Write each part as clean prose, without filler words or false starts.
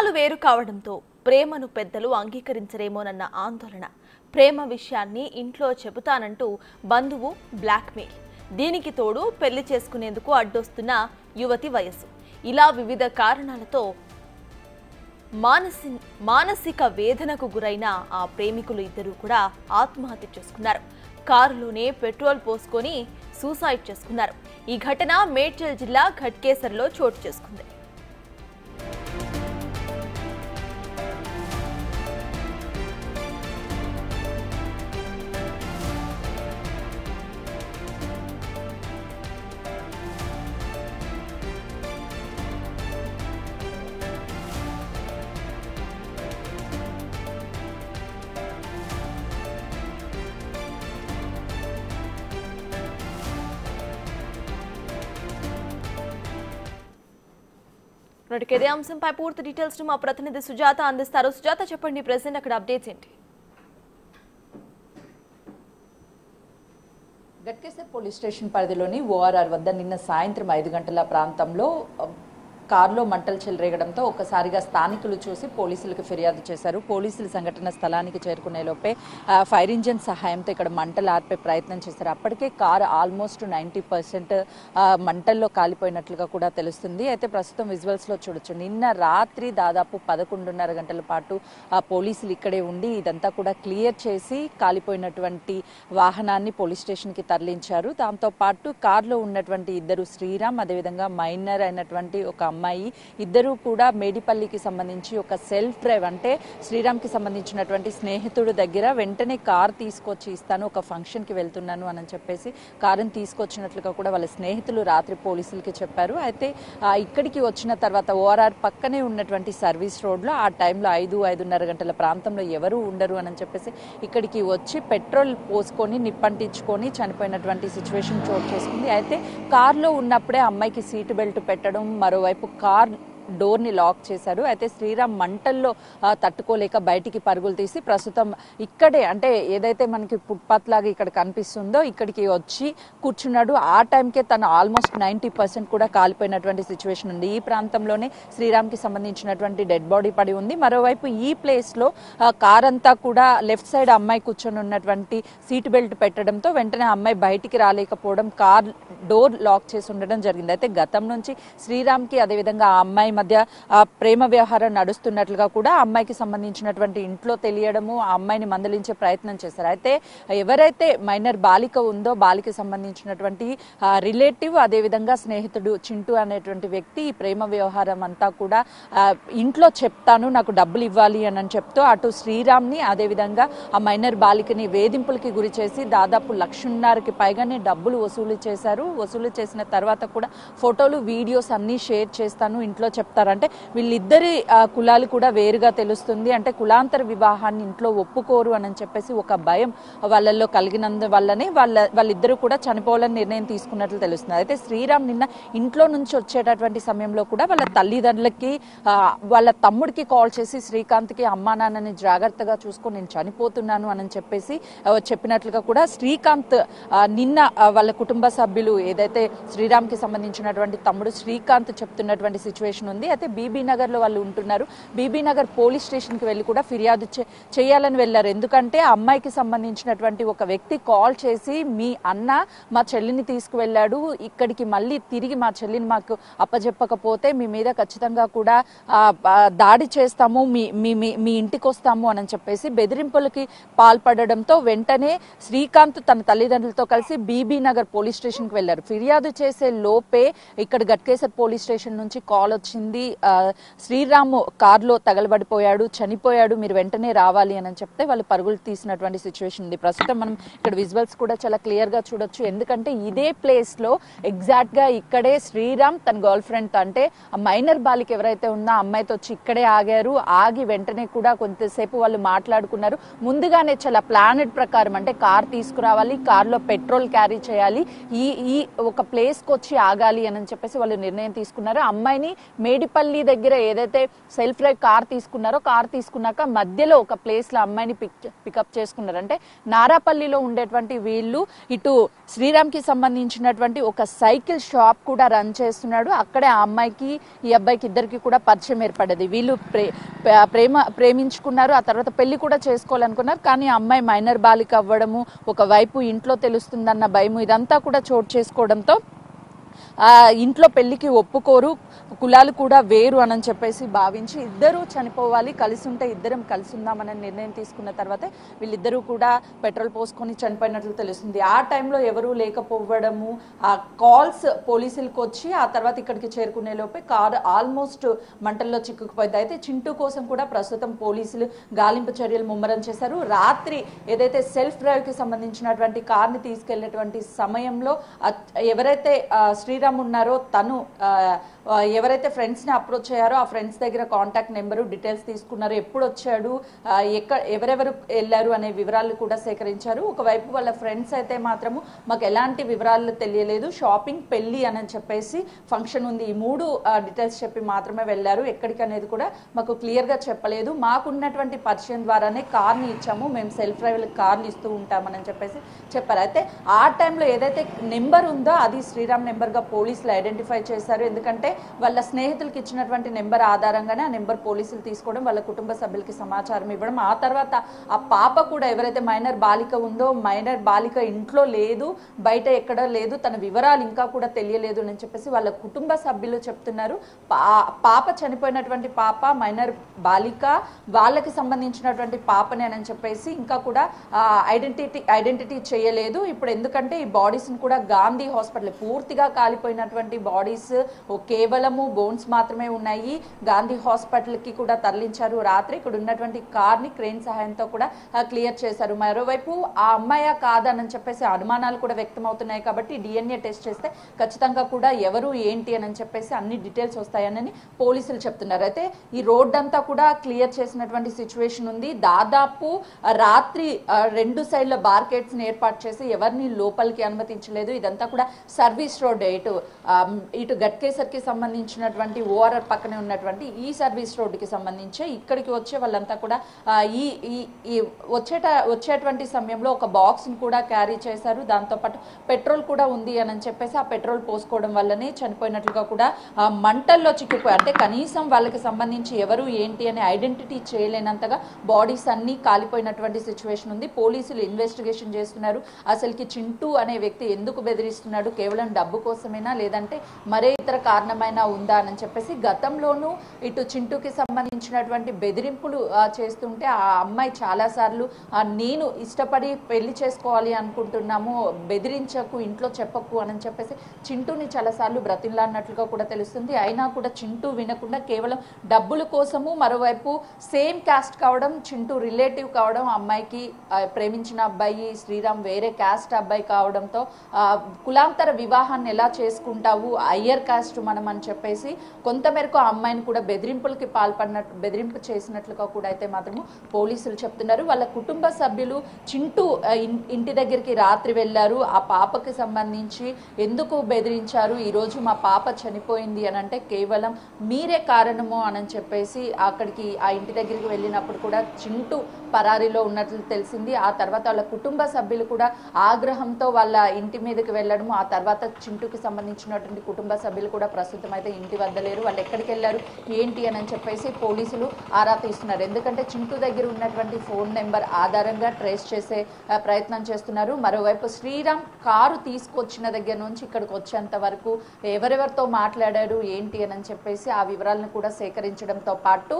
కులాలు వేరు కావడంతో ప్రేమను పెద్దలు అంగీకరించరేమోనన్న ఆందోళన. ప్రేమ విషయాన్ని ఇంట్లో చెబుతానంటూ బంధువు బ్లాక్మెయిల్. దీనికి తోడు పెళ్లి చేసుకునేందుకు అడ్డొస్తున్న యువతి వయసు. ఇలా వివిధ కారణాలతో మానసిక వేదనకు గురైన ఆ ప్రేమికులు ఇద్దరు కూడా ఆత్మహత్య చేసుకున్నారు. కారులోనే పెట్రోల్ పోసుకొని సూసైడ్ చేసుకున్నారు. ఈ ఘటన మేడ్చల్ జిల్లా ఘట్కేసర్లో చోటు చేసుకుంది. ఇదే అంశంపై పూర్తి డీటెయిల్స్ మా ప్రతినిధి సుజాత అందిస్తారు. సుజాత, చెప్పండి, ప్రెసెంట్ అక్కడ అప్డేట్స్ ఏంటి? ఘట్కేసర్ పోలీస్ స్టేషన్ పరిధిలోని ఓఆర్ఆర్ వద్ద నిన్న సాయంత్రం 5 గంటల ప్రాంతంలో కారులో మంటలు చెలరేగడంతో ఒక్కసారిగా స్థానికులు చూసి పోలీసులకు ఫిర్యాదు చేశారు. పోలీసులు సంఘటన స్థలానికి చేరుకునే లోపే ఫైర్ ఇంజిన్ సహాయంతో ఇక్కడ మంటలు ఆర్పే ప్రయత్నం చేశారు. అప్పటికే కారు ఆల్మోస్ట్ 90% మంటల్లో కాలిపోయినట్లుగా కూడా తెలుస్తుంది. అయితే ప్రస్తుతం విజువల్స్లో చూడొచ్చు, నిన్న రాత్రి దాదాపు 11:30 గంటల పాటు పోలీసులు ఇక్కడే ఉండి ఇదంతా కూడా క్లియర్ చేసి కాలిపోయినటువంటి వాహనాన్ని పోలీస్ స్టేషన్కి తరలించారు. దాంతోపాటు కారులో ఉన్నటువంటి ఇద్దరు, శ్రీరామ్ అదేవిధంగా మైనర్ అయినటువంటి ఒక అమ్మాయి, ఇద్దరు కూడా మేడిపల్లికి సంబంధించి ఒక సెల్ఫ్ డ్రైవ్, అంటే శ్రీరామ్కి సంబంధించినటువంటి స్నేహితుడు దగ్గర వెంటనే కార్ తీసుకొచ్చి ఇస్తాను, ఒక ఫంక్షన్కి వెళ్తున్నాను అని చెప్పేసి కారుని తీసుకొచ్చినట్లుగా కూడా వాళ్ళ స్నేహితులు రాత్రి పోలీసులకి చెప్పారు. అయితే ఇక్కడికి వచ్చిన తర్వాత ఓఆర్ఆర్ పక్కనే ఉన్నటువంటి సర్వీస్ రోడ్లో ఆ టైంలో 5-5:30 గంటల ప్రాంతంలో ఎవరు ఉండరు అని చెప్పేసి ఇక్కడికి వచ్చి పెట్రోల్ పోసుకొని నిప్పంటించుకొని చనిపోయినటువంటి సిచ్యువేషన్ చోటు చేసుకుంది. అయితే కార్లో ఉన్నప్పుడే అమ్మాయికి సీటు బెల్ట్ పెట్టడం, మరోవైపు కార్ డోర్ని లాక్ చేశారు. అయితే శ్రీరామ్ మంటల్లో తట్టుకోలేక బయటికి పరుగులు తీసి ప్రస్తుతం ఇక్కడే, అంటే ఏదైతే మనకి ఫుట్పాత్ లాగా ఇక్కడ కనిపిస్తుందో ఇక్కడికి వచ్చి కూర్చున్నాడు. ఆ టైంకే తను ఆల్మోస్ట్ 90% కూడా కాలిపోయినటువంటి సిచ్యువేషన్ ఉంది. ఈ ప్రాంతంలోనే శ్రీరామ్కి సంబంధించినటువంటి డెడ్ బాడీ పడి ఉంది. మరోవైపు ఈ ప్లేస్లో కార్ అంతా కూడా లెఫ్ట్ సైడ్ అమ్మాయి కూర్చొని ఉన్నటువంటి సీట్ బెల్ట్ పెట్టడంతో వెంటనే అమ్మాయి బయటికి రాలేకపోవడం, కార్ డోర్ లాక్ చేసి ఉండడం జరిగింది. అయితే గతం నుంచి శ్రీరామ్కి అదేవిధంగా ఆ అమ్మాయి మధ్య ప్రేమ వ్యవహారం నడుస్తున్నట్లుగా కూడా అమ్మాయికి సంబంధించినటువంటి ఇంట్లో తెలియడము, ఆ అమ్మాయిని మందలించే ప్రయత్నం చేశారు. అయితే ఎవరైతే మైనర్ బాలిక ఉందో బాలిక సంబంధించినటువంటి రిలేటివ్ అదేవిధంగా స్నేహితుడు చింటూ అనేటువంటి వ్యక్తి ఈ ప్రేమ వ్యవహారం అంతా కూడా ఇంట్లో చెప్తాను, నాకు డబ్బులు ఇవ్వాలి అని చెప్తూ అటు శ్రీరామ్ని అదేవిధంగా ఆ మైనర్ బాలికని వేధింపులకి గురి చేసి దాదాపు 1,50,000కి పైగానే డబ్బులు వసూలు చేశారు. వసూలు చేసిన తర్వాత కూడా ఫోటోలు వీడియోస్ అన్నీ షేర్ చేస్తాను, ఇంట్లో చెప్తారంటే వీళ్ళిద్దరి కులాలు కూడా వేరుగా తెలుస్తుంది, అంటే కులాంతర వివాహాన్ని ఇంట్లో ఒప్పుకోరు అని చెప్పేసి ఒక భయం వాళ్ళల్లో కలిగినందువల్లనే వాళ్ళిద్దరూ కూడా చనిపోవాలని నిర్ణయం తీసుకున్నట్లు తెలుస్తుంది. అయితే శ్రీరామ్ నిన్న ఇంట్లో నుంచి వచ్చేటటువంటి సమయంలో కూడా వాళ్ళ తల్లిదండ్రులకి వాళ్ళ తమ్ముడికి కాల్ చేసి శ్రీకాంత్కి అమ్మా నాన్నని జాగ్రత్తగా చూసుకొని నేను చనిపోతున్నాను అని చెప్పేసి చెప్పినట్లుగా కూడా శ్రీకాంత్ నిన్న వాళ్ళ కుటుంబ సభ్యులు ఏదైతే శ్రీరామ్కి సంబంధించినటువంటి తమ్ముడు శ్రీకాంత్ చెప్తున్నటువంటి సిచ్యువేషన్ ఉంది. అయితే బీబీ నగర్లో వాళ్ళు ఉంటున్నారు. బీబీ నగర్ పోలీస్ స్టేషన్కి వెళ్ళి కూడా ఫిర్యాదు చేయాలని వెళ్ళారు. ఎందుకంటే అమ్మాయికి సంబంధించినటువంటి ఒక వ్యక్తి కాల్ చేసి మీ అన్న మా చెల్లిని తీసుకువెళ్ళాడు, ఇక్కడికి మళ్ళీ తిరిగి మా చెల్లిని మాకు అప్పచెప్పకపోతే మీ మీద ఖచ్చితంగా కూడా దాడి చేస్తాము, మీ ఇంటికి వస్తాము అని చెప్పేసి బెదిరింపులకి పాల్పడడంతో వెంటనే శ్రీకాంత్ తన తల్లిదండ్రులతో కలిసి బీబీ నగర్ పోలీస్ స్టేషన్కి వెళ్ళారు. ఫిర్యాదు చేసే లోపే ఇక్కడ ఘట్కేసర్ పోలీస్ స్టేషన్ నుంచి కాల్ వచ్చింది, శ్రీరామ్ కారులో తగలబడిపోయాడు, చనిపోయాడు, మీరు వెంటనే రావాలి అని చెప్తే వాళ్ళు పరుగులు తీసినటువంటి సిచ్యువేషన్ ఉంది. ప్రస్తుతం మనం ఇక్కడ విజువల్స్ కూడా చాలా క్లియర్గా చూడొచ్చు. ఎందుకంటే ఇదే ప్లేస్లో ఎగ్జాక్ట్గా ఇక్కడే శ్రీరామ్ తన గర్ల్ ఫ్రెండ్, అంటే మైనర్ బాలిక ఎవరైతే ఉందో అమ్మాయితో వచ్చి ఇక్కడే ఆగారు. ఆగి వెంటనే కూడా కొంతసేపు వాళ్ళు మాట్లాడుకున్నారు. ముందుగానే చాలా ప్లానెడ్ ప్రకారం, అంటే కార్ తీసుకురావాలి, కార్లో పెట్రోల్ క్యారీ చేయాలి, ఈ ఒక ప్లేస్కి వచ్చి ఆగాలి అని చెప్పేసి వాళ్ళు నిర్ణయం తీసుకున్నారు. అమ్మాయిని మేడిపల్లి దగ్గర ఏదైతే సెల్ఫ్ డ్రైవ్ కార్ తీసుకున్నారో, కార్ తీసుకున్నాక మధ్యలో ఒక ప్లేస్లో అమ్మాయిని పికప్ చేసుకున్నారు. అంటే నారాపల్లిలో ఉండేటువంటి వీళ్ళు ఇటు శ్రీరామ్కి సంబంధించినటువంటి ఒక సైకిల్ షాప్ కూడా రన్ చేస్తున్నాడు. అక్కడే ఆ అమ్మాయికి ఈ అబ్బాయికి ఇద్దరికి కూడా పరిచయం ఏర్పడ్డది. వీళ్ళు ప్రేమించుకున్నారు, ఆ తర్వాత పెళ్లి కూడా చేసుకోవాలనుకున్నారు. కానీ ఆ అమ్మాయి మైనర్ బాలిక అవ్వడము, ఒకవైపు ఇంట్లో తెలుస్తుందన్న భయం, ఇదంతా కూడా చోటు చేసుకోవడంతో ఇంట్లో పెళ్లికి ఒప్పుకోరు, కులాలు కూడా వేరు అని చెప్పేసి భావించి ఇద్దరూ చనిపోవాలి, కలిసి ఉంటే ఇద్దరం కలిసి ఉందామని నిర్ణయం తీసుకున్న తర్వాతే వీళ్ళిద్దరూ కూడా పెట్రోల్ పోసుకొని చనిపోయినట్లు తెలుస్తుంది. ఆ టైంలో ఎవరూ లేకపోవడము, ఆ కాల్స్ పోలీసులకు వచ్చి ఆ తర్వాత ఇక్కడికి చేరుకునే లోపే కారు ఆల్మోస్ట్ మంటల్లో చిక్కుకుపోయింది. అయితే చింటూ కోసం కూడా ప్రస్తుతం పోలీసులు గాలింపు చర్యలు ముమ్మరం చేశారు. రాత్రి ఏదైతే సెల్ఫ్ డ్రైవ్కి సంబంధించినటువంటి కార్ని తీసుకెళ్లేటువంటి సమయంలో ఎవరైతే శ్రీరామ్ ఉన్నారో తను ఎవరైతే ఫ్రెండ్స్ని అప్రోచ్ అయ్యారో ఆ ఫ్రెండ్స్ దగ్గర కాంటాక్ట్ నెంబరు, డీటెయిల్స్ తీసుకున్నారు, ఎప్పుడు వచ్చాడు, ఎవరెవరు వెళ్ళారు అనే వివరాలు కూడా సేకరించారు. ఒకవైపు వాళ్ళ ఫ్రెండ్స్ అయితే మాత్రము మాకు ఎలాంటి వివరాలు తెలియలేదు, షాపింగ్, పెళ్లి అని చెప్పేసి ఫంక్షన్ ఉంది, ఈ మూడు డీటెయిల్స్ చెప్పి మాత్రమే వెళ్ళారు, ఎక్కడికి అనేది కూడా మాకు క్లియర్గా చెప్పలేదు, మాకున్నటువంటి పరిచయం ద్వారానే కార్ని ఇచ్చాము, మేము సెల్ఫ్ డ్రైవ్ కార్లు ఇస్తూ ఉంటామని చెప్పేసి చెప్పారు. అయితే ఆ టైంలో ఏదైతే నెంబర్ ఉందో అది శ్రీరామ్ నెంబర్గా పోలీసులు ఐడెంటిఫై చేశారు. ఎందుకంటే వాళ్ళ స్నేహితులకి ఇచ్చినటువంటి నెంబర్ ఆధారంగానే ఆ నెంబర్ పోలీసులు తీసుకోవడం, వాళ్ళ కుటుంబ సభ్యులకి సమాచారం ఇవ్వడం, ఆ తర్వాత ఆ పాప కూడా ఎవరైతే మైనర్ బాలిక ఉందో మైనర్ బాలిక ఇంట్లో లేదు, బయట ఎక్కడ లేదు, తన వివరాలు ఇంకా కూడా తెలియలేదు అని చెప్పేసి వాళ్ళ కుటుంబ సభ్యులు చెప్తున్నారు. పాప చనిపోయినటువంటి పాప మైనర్ బాలిక వాళ్ళకి సంబంధించినటువంటి పాపనే అని చెప్పేసి ఇంకా కూడా ఐడెంటిటీ చేయలేదు. ఇప్పుడు ఎందుకంటే ఈ బాడీస్ని కూడా గాంధీ హాస్పిటల్, పూర్తిగా కాలిపోయినటువంటి బాడీస్ కేవలము బోన్స్ మాత్రమే ఉన్నాయి, గాంధీ హాస్పిటల్కి కూడా తరలించారు. రాత్రి ఇక్కడ ఉన్నటువంటి కార్ని క్రేన్ సహాయంతో కూడా క్లియర్ చేశారు. మరోవైపు ఆ అమ్మాయి కాదని చెప్పేసి అనుమానాలు కూడా వ్యక్తం అవుతున్నాయి. కాబట్టి డిఎన్ఏ టెస్ట్ చేస్తే ఖచ్చితంగా కూడా ఎవరు ఏంటి అని చెప్పేసి అన్ని డీటెయిల్స్ వస్తాయని పోలీసులు చెప్తున్నారు. అయితే ఈ రోడ్ అంతా కూడా క్లియర్ చేసినటువంటి సిచ్యువేషన్ ఉంది. దాదాపు రాత్రి రెండు సైడ్ల బార్కెట్స్ ని ఏర్పాటు చేసి ఎవరిని లోపలికి అనుమతించలేదు. ఇదంతా కూడా సర్వీస్ రోడ్, ఇటు గట్కేసర్కి సంబంధించినటువంటి ఓఆర్ఆర్ పక్కనే ఉన్నటువంటి ఈ సర్వీస్ రోడ్డుకి సంబంధించి ఇక్కడికి వచ్చే వాళ్ళంతా కూడా ఈ వచ్చేటువంటి సమయంలో ఒక బాక్స్ని కూడా క్యారీ చేశారు. దాంతోపాటు పెట్రోల్ కూడా ఉంది అని చెప్పేసి ఆ పెట్రోల్ పోసుకోవడం వల్లనే చనిపోయినట్లుగా కూడా మంటల్లో చిక్కుపోయి, అంటే కనీసం వాళ్ళకి సంబంధించి ఎవరు ఏంటి అని ఐడెంటిటీ చేయలేనంతగా బాడీస్ అన్ని కాలిపోయినటువంటి సిచ్యువేషన్ ఉంది. పోలీసులు ఇన్వెస్టిగేషన్ చేస్తున్నారు. అసలుకి చింటూ అనే వ్యక్తి ఎందుకు బెదిరిస్తున్నాడు, కేవలం డబ్బు కోసమేనా లేదంటే మరే ఇతర కారణమైనా ఉందా అని చెప్పేసి గతంలోనూ ఇటు చింటూకి సంబంధించినటువంటి బెదిరింపులు చేస్తుంటే ఆ అమ్మాయి చాలాసార్లు నేను ఇష్టపడి పెళ్లి చేసుకోవాలి అనుకుంటున్నాము, బెదిరించకు, ఇంట్లో చెప్పకు అని చెప్పేసి చింటూని చాలాసార్లు బ్రతిలాడినట్లుగా కూడా తెలుస్తుంది. అయినా కూడా చింటూ వినకుండా కేవలం డబ్బుల కోసము, మరోవైపు సేమ్ క్యాస్ట్ కావడం, చింటూ రిలేటివ్ కావడం, అమ్మాయికి ప్రేమించిన అబ్బాయి శ్రీరామ్ వేరే క్యాస్ట్ అబ్బాయి కావడంతో కులాంతర వివాహాన్ని ఎలా చేసుకుంటావు, అయ్యర్ కాస్ట్ మనం అని చెప్పేసి కొంతమేరకు ఆ అమ్మాయిని కూడా బెదిరింపు చేసినట్లుగా కూడా అయితే మాత్రము పోలీసులు చెప్తున్నారు. వాళ్ళ కుటుంబ సభ్యులు చింటూ ఇంటి దగ్గరికి రాత్రి వెళ్ళారు, ఆ పాపకి సంబంధించి ఎందుకు బెదిరించారు, ఈరోజు మా పాప చనిపోయింది అని అంటే కేవలం మీరే కారణము అని చెప్పేసి అక్కడికి ఆ ఇంటి దగ్గరికి వెళ్ళినప్పుడు కూడా చింటూ పరారీలో ఉన్నట్లు తెలిసింది. ఆ తర్వాత వాళ్ళ కుటుంబ సభ్యులు కూడా ఆగ్రహంతో వాళ్ళ ఇంటి మీదకి వెళ్ళడం, ఆ తర్వాత చింటూకి సంబంధించినటువంటి కుటుంబ సభ్యులు కూడా ప్రస్తుతం అయితే ఇంటి వద్ద లేరు. వాళ్ళు ఎక్కడికి వెళ్ళారు ఏంటి అని చెప్పేసి పోలీసులు ఆరా తీస్తున్నారు. ఎందుకంటే చింటూ దగ్గర ఉన్నటువంటి ఫోన్ నెంబర్ ఆధారంగా ట్రేస్ చేసే ప్రయత్నం చేస్తున్నారు. మరోవైపు శ్రీరామ్ కారు తీసుకొచ్చిన దగ్గర నుంచి ఇక్కడికి వచ్చేంత వరకు ఎవరెవరితో మాట్లాడారు ఏంటి అని చెప్పేసి ఆ వివరాలను కూడా సేకరించడంతో పాటు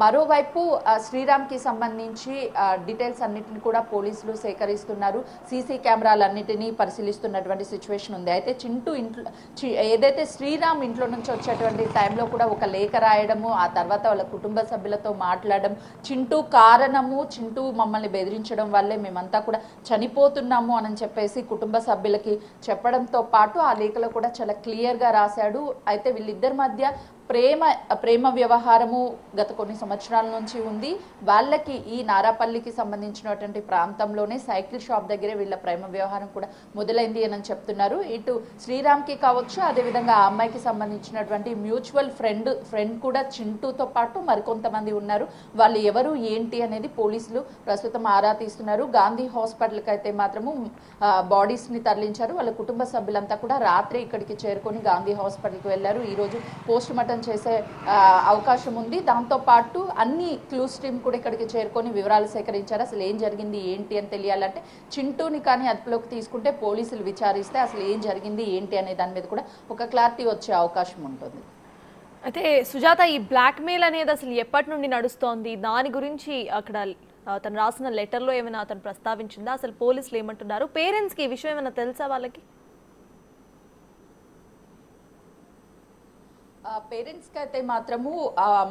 మరోవైపు శ్రీరామ్కి సంబంధించి డీటెయిల్స్ అన్నిటిని కూడా పోలీసులు సేకరిస్తున్నారు. సీసీ కెమెరాలన్నిటినీ పరిశీలిస్తున్నటువంటి సిచ్యువేషన్ ఉంది. అయితే చింటూ ఇంట్లో ఏదైతే శ్రీరామ్ ఇంట్లో నుంచి వచ్చేటువంటి టైంలో కూడా ఒక లేఖ రాయడము, ఆ తర్వాత వాళ్ళ కుటుంబ సభ్యులతో మాట్లాడడం, చింటూ కారణము, చింటూ మమ్మల్ని బెదిరించడం వల్లే మేమంతా కూడా చనిపోతున్నాము అని చెప్పేసి కుటుంబ సభ్యులకి చెప్పడంతో పాటు ఆ లేఖలో కూడా చాలా క్లియర్గా రాశాడు. అయితే వీళ్ళిద్దరి మధ్య ప్రేమ వ్యవహారము గత కొన్ని సంవత్సరాల నుంచి ఉంది. వాళ్ళకి ఈ నారాపల్లికి సంబంధించినటువంటి ప్రాంతంలోనే సైకిల్ షాప్ దగ్గరే వీళ్ళ ప్రేమ వ్యవహారం కూడా మొదలైంది అని చెప్తున్నారు. ఇటు శ్రీరామ్కి కావచ్చు, అదేవిధంగా ఆ అమ్మాయికి సంబంధించినటువంటి మ్యూచువల్ ఫ్రెండ్ కూడా చింటూతో పాటు మరికొంతమంది ఉన్నారు. వాళ్ళు ఎవరు ఏంటి అనేది పోలీసులు ప్రస్తుతం ఆరా తీస్తున్నారు. గాంధీ హాస్పిటల్కి అయితే మాత్రము బాడీస్ ని తరలించారు. వాళ్ళ కుటుంబ సభ్యులంతా కూడా రాత్రి ఇక్కడికి చేరుకొని గాంధీ హాస్పిటల్కి వెళ్లారు. ఈ రోజు పోస్ట్ మార్టం చేసే అవకాశం ఉంది. దాంతో పాటు అన్ని క్లూస్ టీమ్ కూడా ఇక్కడికి చేరుకొని వివరాలు సేకరించారు. అసలు ఏం జరిగింది ఏంటి అని తెలియాలంటే చింటూని కానీ అదుపులోకి తీసుకుంటే పోలీసులు విచారిస్తే అసలు ఏం జరిగింది ఏంటి అనే దాని మీద కూడా ఒక క్లారిటీ వచ్చే అవకాశం ఉంటుంది. అయితే సుజాత, ఈ బ్లాక్మెయిల్ అనేది అసలు ఎప్పటి నుండి నడుస్తోంది? దాని గురించి అక్కడ తను రాసిన లెటర్లో ఏమైనా అతను ప్రస్తావించిందా? అసలు పోలీసులు ఏమంటున్నారు? పేరెంట్స్కి ఈ విషయం ఏమైనా తెలుసా వాళ్ళకి? పేరెంట్స్కి అయితే మాత్రము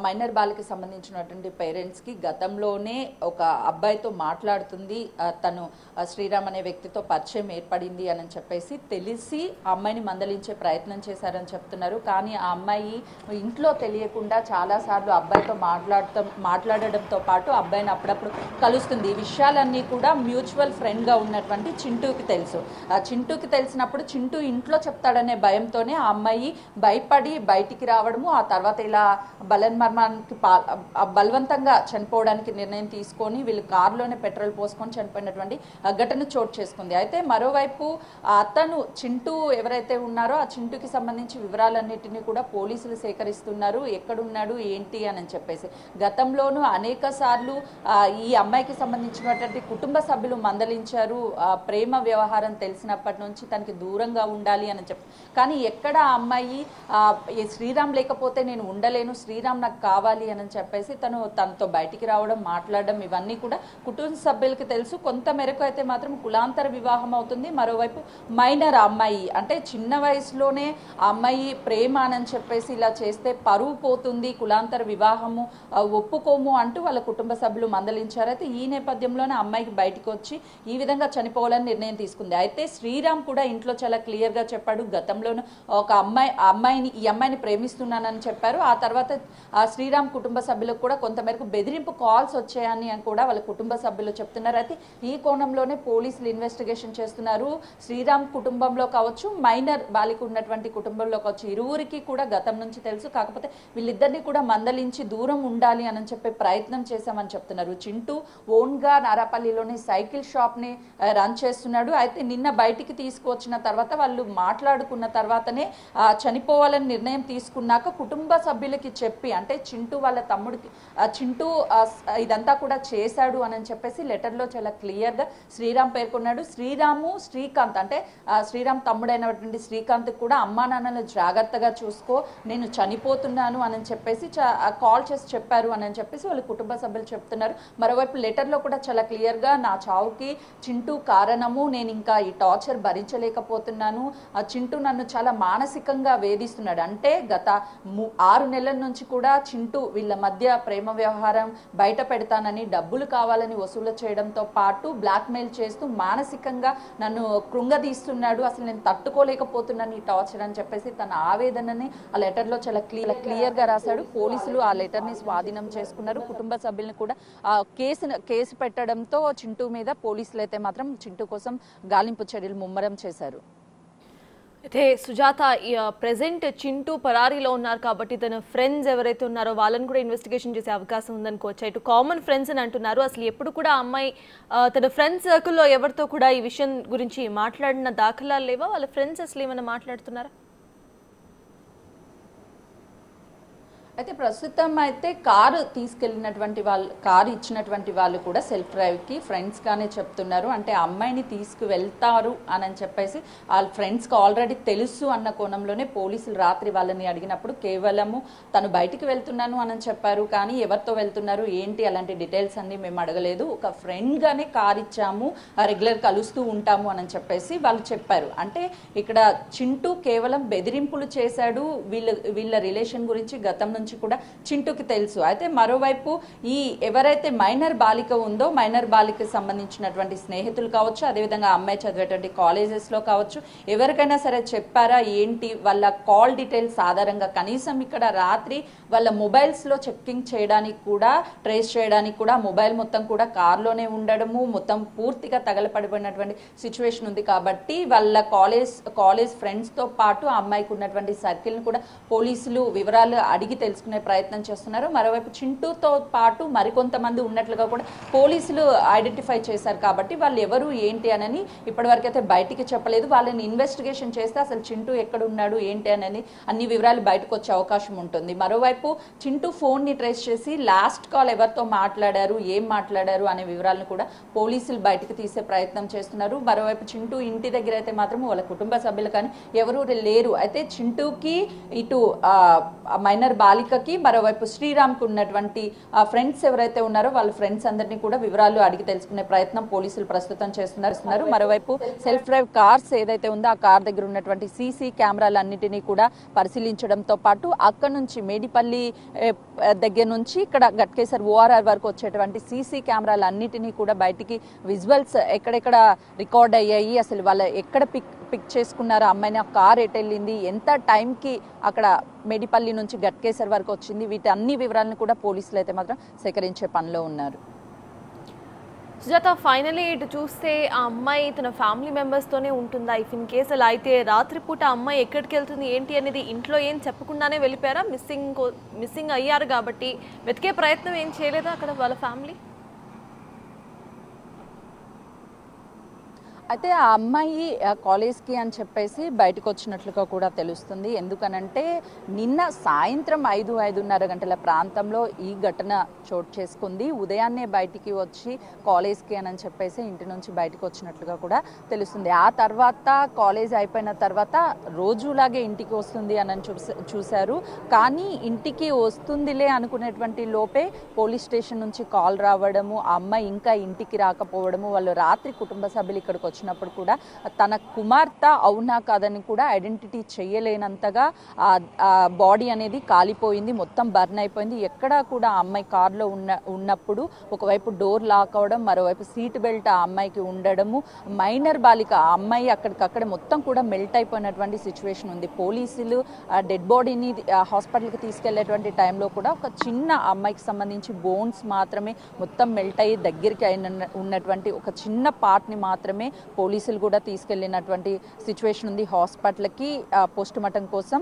మైనర్ బాలికి సంబంధించినటువంటి పేరెంట్స్కి గతంలోనే ఒక అబ్బాయితో మాట్లాడుతుంది, తను శ్రీరామ్ అనే వ్యక్తితో పరిచయం ఏర్పడింది అని చెప్పేసి తెలిసి ఆ అమ్మాయిని మందలించే ప్రయత్నం చేశారని చెప్తున్నారు. కానీ ఆ అమ్మాయి ఇంట్లో తెలియకుండా చాలాసార్లు అబ్బాయితో మాట్లాడడంతో పాటు అబ్బాయిని అప్పుడప్పుడు కలుస్తుంది. ఈ విషయాలన్నీ కూడా మ్యూచువల్ ఫ్రెండ్గా ఉన్నటువంటి చింటూకి తెలుసు. చింటూకి తెలిసినప్పుడు చింటూ ఇంట్లో చెప్తాడనే భయంతోనే ఆ అమ్మాయి భయపడి బయటికి రావడము, ఆ తర్వాత ఇలా బలన్మర్మానికి బలవంతంగా చనిపోవడానికి నిర్ణయం తీసుకొని వీళ్ళు కారులోనే పెట్రోల్ పోసుకొని చనిపోయినటువంటి ఘటన చోటు చేసుకుంది. అయితే మరోవైపు అతను చింటూ ఎవరైతే ఉన్నారో ఆ చింటూకి సంబంధించి వివరాలన్నిటినీ కూడా పోలీసులు సేకరిస్తున్నారు. ఎక్కడున్నాడు ఏంటి అని చెప్పేసి గతంలోనూ అనేక సార్లు ఈ అమ్మాయికి సంబంధించినటువంటి కుటుంబ సభ్యులు మందలించారు. ప్రేమ వ్యవహారం తెలిసినప్పటి నుంచి తనకి దూరంగా ఉండాలి అని చెప్పి, కానీ ఎక్కడ ఆ అమ్మాయి శ్రీరామ్ లేకపోతే నేను ఉండలేను, శ్రీరామ్ నాకు కావాలి అని చెప్పేసి తనతో బయటికి రావడం, మాట్లాడడం ఇవన్నీ కూడా కుటుంబ సభ్యులకి తెలుసు. కొంత మేరకు అయితే మాత్రం కులాంతర వివాహం అవుతుంది. మరోవైపు మైనర్ అమ్మాయి, అంటే చిన్న వయసులోనే ఆ అమ్మాయి ప్రేమ అని చెప్పేసి ఇలా చేస్తే పరువు పోతుంది, కులాంతర వివాహము ఒప్పుకోము అంటూ వాళ్ళ కుటుంబ సభ్యులు మందలించారు. అయితే ఈ నేపథ్యంలోనే అమ్మాయికి బయటకు వచ్చి ఈ విధంగా చనిపోవాలని నిర్ణయం తీసుకుంది. అయితే శ్రీరామ్ కూడా ఇంట్లో చాలా క్లియర్గా చెప్పాడు. గతంలోనూ ఒక ఈ అమ్మాయిని ప్రేమిస్తున్నానని చెప్పారు. ఆ తర్వాత శ్రీరామ్ కుటుంబ సభ్యులకు కూడా కొంతమేరకు బెదిరింపు కాల్స్ వచ్చాయని కూడా వాళ్ళ కుటుంబ సభ్యులు చెప్తున్నారు. అయితే ఈ కోణంలోనే పోలీసులు ఇన్వెస్టిగేషన్ చేస్తున్నారు. శ్రీరామ్ కుటుంబంలో కావచ్చు, మైనర్ బాలిక ఉన్నటువంటి కుటుంబంలో కావచ్చు, ఇరువురికి కూడా గతం నుంచి తెలుసు. కాకపోతే వీళ్ళిద్దరిని కూడా మందలించి దూరం ఉండాలి అని చెప్పే ప్రయత్నం చేశామని చెప్తున్నారు. చింటూ ఓన్గా నారాపల్లిలోని సైకిల్ షాప్ని రన్ చేస్తున్నాడు. అయితే నిన్న బయటికి తీసుకువచ్చిన తర్వాత వాళ్ళు మాట్లాడుకున్న తర్వాతనే చనిపోవాలని నిర్ణయం తీసుకున్నాక కుటుంబ సభ్యులకి చెప్పి, అంటే చింటూ వాళ్ళ తమ్ముడికి చింటూ ఇదంతా కూడా చేశాడు అని చెప్పేసి లెటర్లో చాలా క్లియర్గా శ్రీరామ్ పేర్కొన్నాడు. శ్రీకాంత్ అంటే శ్రీరామ్ తమ్ముడైనటువంటి శ్రీకాంత్ కూడా అమ్మా నాన్నలు జాగ్రత్తగా చూసుకో, నేను చనిపోతున్నాను అని చెప్పేసి కాల్ చేసి చెప్పారు అని చెప్పేసి వాళ్ళ కుటుంబ సభ్యులు చెప్తున్నారు. మరోవైపు లెటర్లో కూడా చాలా క్లియర్గా నా చావుకి చింటూ కారణము, నేను ఇంకా ఈ టార్చర్ భరించలేకపోతున్నాను, చింటూ నన్ను చాలా మానసికంగా వేధిస్తున్నాడు. అంటే గత 6 నెలల నుంచి కూడా చింటూ వీళ్ళ మధ్య ప్రేమ వ్యవహారం బయట పెడతానని, డబ్బులు కావాలని వసూలు చేయడంతో పాటు బ్లాక్మెయిల్ చేస్తూ మానసికంగా నన్ను కృంగదీస్తున్నాడు, అసలు నేను తట్టుకోలేకపోతున్నాను ఈ టార్చర్ అని చెప్పేసి తన ఆవేదనని ఆ లెటర్లో చాలా క్లియర్గా రాశాడు. పోలీసులు ఆ లెటర్ని స్వాధీనం చేసుకున్నారు. కుటుంబ సభ్యులను కూడా కేసు పెట్టడంతో చింటూ మీద పోలీసులు అయితే మాత్రం చింటూ కోసం గాలింపు చర్యలు ముమ్మరం చేశారు. అయితే సుజాత, ప్రెసెంట్ చింటూ పరారీలో ఉన్నారు కాబట్టి తన ఫ్రెండ్స్ ఎవరైతే ఉన్నారో వాళ్ళని కూడా ఇన్వెస్టిగేషన్ చేసే అవకాశం ఉందనుకోవచ్చు. ఇటు కామన్ ఫ్రెండ్స్ అని అంటున్నారు. అసలు ఎప్పుడు కూడా ఆ అమ్మాయి తన ఫ్రెండ్స్ సర్కిల్లో ఎవరితో కూడా ఈ విషయం గురించి మాట్లాడిన దాఖలాలు లేవా? వాళ్ళ ఫ్రెండ్స్ అసలు ఏమైనా మాట్లాడుతున్నారా? అయితే ప్రస్తుతం అయితే కారు తీసుకెళ్ళినటువంటి కారు ఇచ్చినటువంటి వాళ్ళు కూడా సెల్ఫ్ డ్రైవ్కి ఫ్రెండ్స్గానే చెప్తున్నారు. అంటే అమ్మాయిని తీసుకువెళ్తారు అని చెప్పేసి వాళ్ళ ఫ్రెండ్స్కి ఆల్రెడీ తెలుసు అన్న కోణంలోనే పోలీసులు రాత్రి వాళ్ళని అడిగినప్పుడు కేవలము తను బయటికి వెళ్తున్నాను అని చెప్పారు. కానీ ఎవరితో వెళ్తున్నారు ఏంటి అలాంటి డీటెయిల్స్ అన్ని మేము అడగలేదు, ఒక ఫ్రెండ్గానే కారు ఇచ్చాము, రెగ్యులర్ కలుస్తూ ఉంటాము అని చెప్పేసి వాళ్ళు చెప్పారు. అంటే ఇక్కడ చింటూ కేవలం బెదిరింపులు చేశాడు, వీళ్ళ రిలేషన్ గురించి గతం నుంచి నుంచి కూడా చింటూకి తెలుసు. అయితే మరోవైపు ఈ ఎవరైతే మైనర్ బాలిక ఉందో మైనర్ బాలికకి సంబంధించినటువంటి స్నేహితులు కావచ్చు, అదేవిధంగా అమ్మాయి చదివేటువంటి కాలేజెస్లో కావచ్చు, ఎవరికైనా సరే చెప్పారా ఏంటి వాళ్ళ కాల్ డీటెయిల్స్ ఆధారంగా కనీసం ఇక్కడ రాత్రి వాళ్ళ మొబైల్స్లో చెక్కింగ్ చేయడానికి కూడా ట్రేస్ చేయడానికి కూడా మొబైల్ మొత్తం కూడా కార్లోనే ఉండడము, మొత్తం పూర్తిగా తగలపడిపోయినటువంటి సిచ్యువేషన్ ఉంది. కాబట్టి వాళ్ళ కాలేజ్ ఫ్రెండ్స్తో పాటు ఆ అమ్మాయికి ఉన్నటువంటి సర్కిల్ని కూడా పోలీసులు వివరాలు అడిగి తెలుసుకునే ప్రయత్నం చేస్తున్నారు. మరోవైపు చింటూతో పాటు మరికొంతమంది ఉన్నట్లుగా కూడా పోలీసులు ఐడెంటిఫై చేశారు. కాబట్టి వాళ్ళు ఎవరు ఏంటి అని ఇప్పటివరకైతే బయటికి చెప్పలేదు. వాళ్ళని ఇన్వెస్టిగేషన్ చేస్తే అసలు చింటూ ఎక్కడ ఉన్నాడు ఏంటి అని అన్ని వివరాలు బయటకు వచ్చే అవకాశం ఉంటుంది. మరోవైపు చింటూ ఫోన్ని ట్రేస్ చేసి లాస్ట్ కాల్ ఎవరితో మాట్లాడారు, ఏం మాట్లాడారు అనే వివరాలను కూడా పోలీసులు బయటకు తీసే ప్రయత్నం చేస్తున్నారు. మరోవైపు చింటూ ఇంటి దగ్గర అయితే మాత్రం వాళ్ళ కుటుంబ సభ్యులు కానీ ఎవరు లేరు. అయితే చింటూకి ఇటు మైనర్ బాలికకి మరోవైపు శ్రీరామ్కి ఉన్నటువంటి ఫ్రెండ్స్ ఎవరైతే ఉన్నారో వాళ్ళ ఫ్రెండ్స్ అందరినీ కూడా వివరాలు అడిగి తెలుసుకునే ప్రయత్నం పోలీసులు ప్రస్తుతం చేస్తున్నారు. మరోవైపు సెల్ఫ్ డ్రైవ్ కార్స్ ఏదైతే ఉందో ఆ కార్ దగ్గర ఉన్నటువంటి సీసీ కెమెరాలన్నిటినీ కూడా పరిశీలించడంతో పాటు అక్కడ నుంచి మేడిపల్లి దగ్గర నుంచి ఇక్కడ గట్కేసర్ ఓఆర్ఆర్ వరకు వచ్చేటువంటి సీసీ కెమెరాలన్నిటినీ కూడా బయటికి విజువల్స్ ఎక్కడెక్కడ రికార్డ్ అయ్యాయి, అసలు వాళ్ళ ఎక్కడ పిక్ చేసుకున్నారు, అమ్మాయిని, ఆ కార్ ఎటు వెళ్ళింది, ఎంత టైంకి అక్కడ మేడిపల్లి నుంచి గట్కేసర్ వరకు వచ్చింది, వీటి అన్ని వివరాలను కూడా పోలీసులు అయితే మాత్రం సేకరించే పనిలో ఉన్నారు. సుజాత, ఫైనలీ ఇటు చూస్తే ఆ అమ్మాయి తన ఫ్యామిలీ మెంబర్స్తోనే ఉంటుందా? ఇఫ్ ఇన్ కేసు అలా అయితే రాత్రిపూట అమ్మాయి ఎక్కడికి వెళ్తుంది ఏంటి అనేది ఇంట్లో ఏం చెప్పకుండానే వెళ్ళిపోయారా? మిస్సింగ్ అయ్యారు కాబట్టి వెతికే ప్రయత్నం ఏం చేయలేదా అక్కడ వాళ్ళ ఫ్యామిలీ? అయితే ఆ అమ్మాయి కాలేజ్కి అని చెప్పేసి బయటకు వచ్చినట్లుగా కూడా తెలుస్తుంది. ఎందుకనంటే నిన్న సాయంత్రం 5-5:30 గంటల ప్రాంతంలో ఈ ఘటన చోటు చేసుకుంది. ఉదయాన్నే బయటికి వచ్చి కాలేజ్కి అని చెప్పేసి ఇంటి నుంచి బయటకు వచ్చినట్లుగా కూడా తెలుస్తుంది. ఆ తర్వాత కాలేజ్ అయిపోయిన తర్వాత రోజులాగే ఇంటికి వస్తుంది అని చూశారు. కానీ ఇంటికి వస్తుందిలే అనుకునేటువంటి లోపే పోలీస్ స్టేషన్ నుంచి కాల్ రావడము, ఆ అమ్మాయి ఇంకా ఇంటికి రాకపోవడము, వాళ్ళు రాత్రి కుటుంబ సభ్యులు ఇక్కడికి వచ్చినప్పుడు కూడా తన కుమార్తె అవునా కాదని కూడా ఐడెంటిటీ చేయలేనంతగా బాడీ అనేది కాలిపోయింది, మొత్తం బర్న్ అయిపోయింది. ఎక్కడా కూడా ఆ అమ్మాయి కారులో ఉన్నప్పుడు ఒకవైపు డోర్ లాక్ అవడం, మరోవైపు సీట్ బెల్ట్ ఆ అమ్మాయికి ఉండడము, మైనర్ బాలిక ఆ అమ్మాయి అక్కడికక్కడ మొత్తం కూడా మెల్ట్ అయిపోయినటువంటి సిచ్యువేషన్ ఉంది. పోలీసులు డెడ్ బాడీని హాస్పిటల్కి తీసుకెళ్లేటువంటి టైంలో కూడా ఒక చిన్న అమ్మాయికి సంబంధించి బోన్స్ మాత్రమే మొత్తం మెల్ట్ అయ్యి దగ్గరికి ఉన్నటువంటి ఒక చిన్న పార్ట్ని మాత్రమే పోలీసులు కూడా తీసుకెళ్లినటువంటి సిచ్యువేషన్ ఉంది హాస్పిటల్కి పోస్ట్ మార్టం కోసం.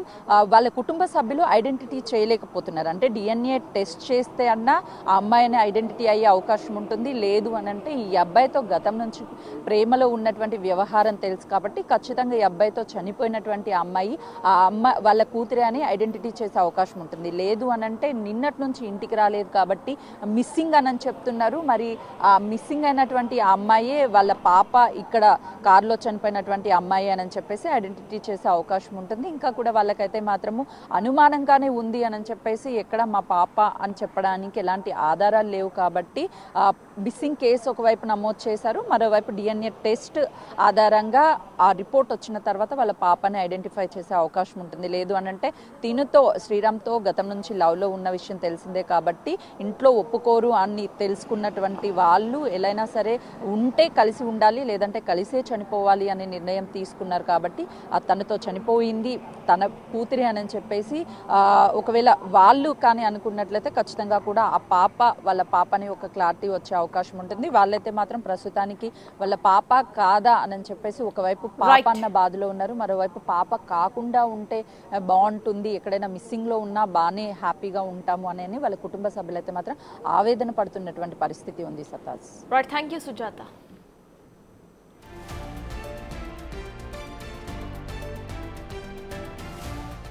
వాళ్ళ కుటుంబ సభ్యులు ఐడెంటిటీ చేయలేకపోతున్నారు. అంటే డిఎన్ఏ టెస్ట్ చేస్తే అన్నా ఆ అమ్మాయిని ఐడెంటిటీ అయ్యే అవకాశం ఉంటుంది, లేదు అని అంటే ఈ అబ్బాయితో గతం నుంచి ప్రేమలో ఉన్నటువంటి వ్యవహారం తెలుసు కాబట్టి ఖచ్చితంగా ఈ అబ్బాయితో చనిపోయినటువంటి అమ్మాయి వాళ్ళ కూతురే అని ఐడెంటిటీ చేసే అవకాశం ఉంటుంది. లేదు అని అంటే నిన్నటి నుంచి ఇంటికి రాలేదు కాబట్టి మిస్సింగ్ అని చెప్తున్నారు. మరి ఆ మిస్సింగ్ అయినటువంటి ఆ అమ్మాయే వాళ్ళ పాప ఇక్కడ కారులో చనిపోయినటువంటి అమ్మాయి అని చెప్పేసి ఐడెంటిటీ చేసే అవకాశం ఉంటుంది. ఇంకా కూడా వాళ్ళకైతే మాత్రము అనుమానంగానే ఉంది అని చెప్పేసి ఎక్కడ మా పాప అని చెప్పడానికి ఎలాంటి ఆధారాలు లేవు కాబట్టి మిస్సింగ్ కేసు ఒకవైపు నమోదు చేశారు, మరోవైపు డిఎన్ఏ టెస్ట్ ఆధారంగా ఆ రిపోర్ట్ వచ్చిన తర్వాత వాళ్ళ పాపని ఐడెంటిఫై చేసే అవకాశం ఉంటుంది. లేదు అని అంటే తినుతో శ్రీరామ్తో గతం నుంచి లవ్లో ఉన్న విషయం తెలిసిందే కాబట్టి ఇంట్లో ఒప్పుకోరు అని తెలుసుకున్నటువంటి వాళ్ళు ఎలా సరే ఉంటే కలిసి ఉండాలి, లేదంటే కలిసే చనిపోవాలి అనే నిర్ణయం తీసుకున్నారు. కాబట్టి తనతో చనిపోయింది తన కూతురి అని చెప్పేసి ఒకవేళ వాళ్ళు కానీ అనుకున్నట్లయితే ఖచ్చితంగా కూడా ఆ పాప వాళ్ళ పాపని ఒక క్లారిటీ వచ్చే అవకాశం ఉంటుంది. వాళ్ళైతే మాత్రం ప్రస్తుతానికి వాళ్ళ పాప కాదా అని చెప్పేసి ఒకవైపు పాప అన్న బాధలో ఉన్నారు, మరోవైపు పాప కాకుండా ఉంటే బాగుంటుంది, ఎక్కడైనా మిస్సింగ్లో ఉన్నా బాగానే హ్యాపీగా ఉంటాము అని వాళ్ళ కుటుంబ సభ్యులైతే మాత్రం ఆవేదన పడుతున్నటువంటి పరిస్థితి ఉంది. సతాజ్, థ్యాంక్ యూ సుజాత.